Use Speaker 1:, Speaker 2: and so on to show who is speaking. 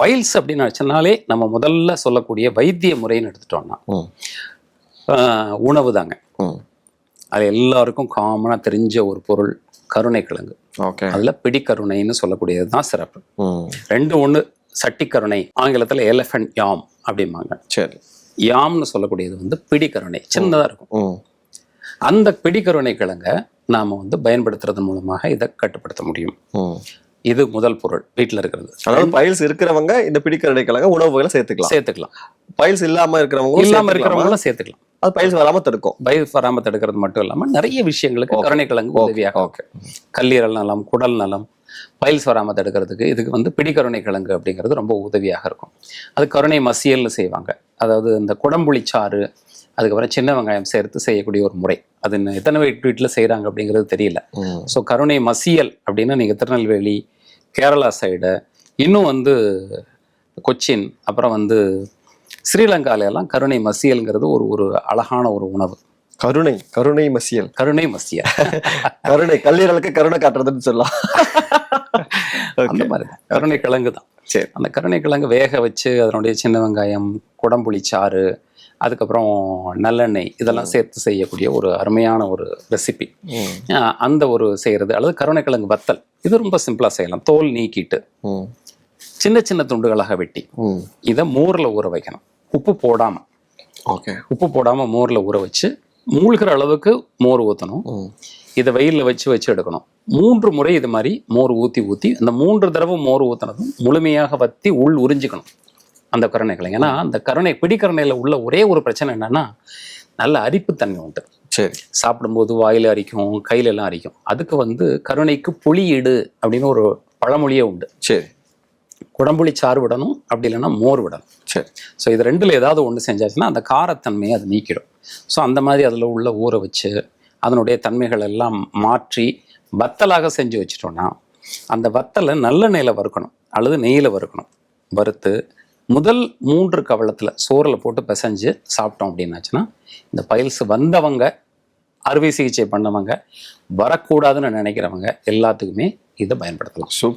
Speaker 1: Files அப்படின்னு நினச்சனாலே நம்ம முதல்ல சொல்லக்கூடிய வைத்திய முறைன்னு எடுத்துட்டோம்னா உணவு தாங்க. அது எல்லாருக்கும் காமனாக தெரிஞ்ச ஒரு பொருள் கருணைக்கிழங்கு. அதில் பிடிக்கருணைன்னு சொல்லக்கூடியது தான் சிறப்பு. ரெண்டு ஒன்று சட்டிக்கருணை, ஆங்கிலத்தில் எலிஃபென்ட் யாம் அப்படிம்பாங்க. சரி, யாம்னு சொல்லக்கூடியது வந்து பிடிக்கருணை, சின்னதாக இருக்கும். அந்த பிடிக்கருணை கிழங்கை நாம் வந்து பயன்படுத்துறது மூலமாக இதை கட்டுப்படுத்த முடியும். இது முதல் பொருள் வீட்டில் இருக்கிறது.
Speaker 2: அதாவது பைல்ஸ் இருக்கிறவங்க இந்த பிடிக்கருணை கிழங்கு உணவுகளை சேர்த்துக்கலாம். பைல்ஸ் இல்லாமல் இருக்கிறவங்களும்
Speaker 1: சேர்த்துக்கலாம்.
Speaker 2: அது பைல்ஸ் வராமல் தடுக்கும்.
Speaker 1: பைல்ஸ் வராமல் தடுக்கிறது மட்டும் இல்லாமல் நிறைய விஷயங்களுக்கு கருணைக்கிழங்கு உதவியாக. கல்லீரல் நலம், குடல் நலம், பைல்ஸ் வராமல் தடுக்கிறதுக்கு இதுக்கு வந்து பிடிக்கருணை கிழங்கு அப்படிங்கிறது ரொம்ப உதவியாக இருக்கும். அது கருணை மசியல்னு செய்வாங்க. அதாவது இந்த குடம்புளிச்சாறு, அதுக்கப்புறம் சின்ன வெங்காயம் சேர்த்து செய்யக்கூடிய ஒரு முறை. அது எத்தனை வீட்டில் செய்கிறாங்க அப்படிங்கிறது தெரியல. ஸோ கருணை மசியல் அப்படின்னா நீங்கள் திருநெல்வேலி, கேரளா சைடு, இன்னும் வந்து கொச்சின், அப்புறம் வந்து ஸ்ரீலங்கால எல்லாம் கருணை மசியல்ங்கிறது ஒரு அழகான ஒரு உணவு.
Speaker 2: கருணை மசியல் கருணை கல்லீரலுக்கு கருணை காட்டுறதுன்னு சொல்லலாம்.
Speaker 1: அந்த மாதிரி தான் கருணை கிழங்கு தான். சரி, அந்த கருணை கிழங்கு வேக வச்சு அதனுடைய சின்ன வெங்காயம், குடம்புளி சாறு, அதுக்கப்புறம் நல்லெண்ணெய் இதெல்லாம் சேர்த்து செய்யக்கூடிய ஒரு அருமையான ஒரு ரெசிபி. அந்த ஒரு செய்கிறது. அல்லது கருணைக்கிழங்கு வத்தல், இது ரொம்ப சிம்பிளாக செய்யலாம். தோல் நீக்கிட்டு சின்ன சின்ன துண்டுகளாக வெட்டி இதை மோரில் ஊற வைக்கணும். உப்பு போடாமல். உப்பு போடாமல் மோரில் ஊற வச்சு மூழ்கிற அளவுக்கு மோர் ஊற்றணும். இதை வெயிலில் வச்சு எடுக்கணும். 3 முறை இது மாதிரி மோர் ஊற்றி அந்த 3 தடவை மோர் ஊற்றினதும் முழுமையாக வற்றி உள் உறிஞ்சிக்கணும் அந்த கருணைக்கிழங்கு. ஏன்னா அந்த பிடிக்கருணையில் உள்ள ஒரே ஒரு பிரச்சனை என்னன்னா, நல்ல அரிப்புத்தன்மை உண்டு. சரி, சாப்பிடும்போது வாயில் அரிக்கும், கையிலெல்லாம் அரிக்கும். அதுக்கு வந்து கருணைக்கு புளியிடு அப்படின்னு ஒரு பழமொழியே உண்டு. சரி, குடம்புளி சாறு விடணும், அப்படி இல்லைன்னா மோர் விடணும். சரி, ஸோ இது ரெண்டில் ஏதாவது ஒன்று செஞ்சாச்சுன்னா அந்த காரத்தன்மையை அது நீக்கிடும். ஸோ அந்த மாதிரி அதில் உள்ள ஊற வச்சு அதனுடைய தன்மைகள் எல்லாம் மாற்றி வத்தலாக செஞ்சு வச்சிட்டோம்னா, அந்த வத்தலை நல்லெண்ணெயில் வறுக்கணும் அல்லது நெய்யில் வறுக்கணும். வறுத்து முதல் 3 கவளத்தில் சோறில் போட்டு பிசைஞ்சு சாப்பிட்டோம் அப்படின்னாச்சுன்னா, இந்த பைல்ஸ் வந்தவங்க, அறுவை சிகிச்சை பண்ணவங்க, வரக்கூடாதுன்னு நினைக்கிறவங்க எல்லாத்துக்குமே இதை பயன்படுத்தலாம். சூப்பர்.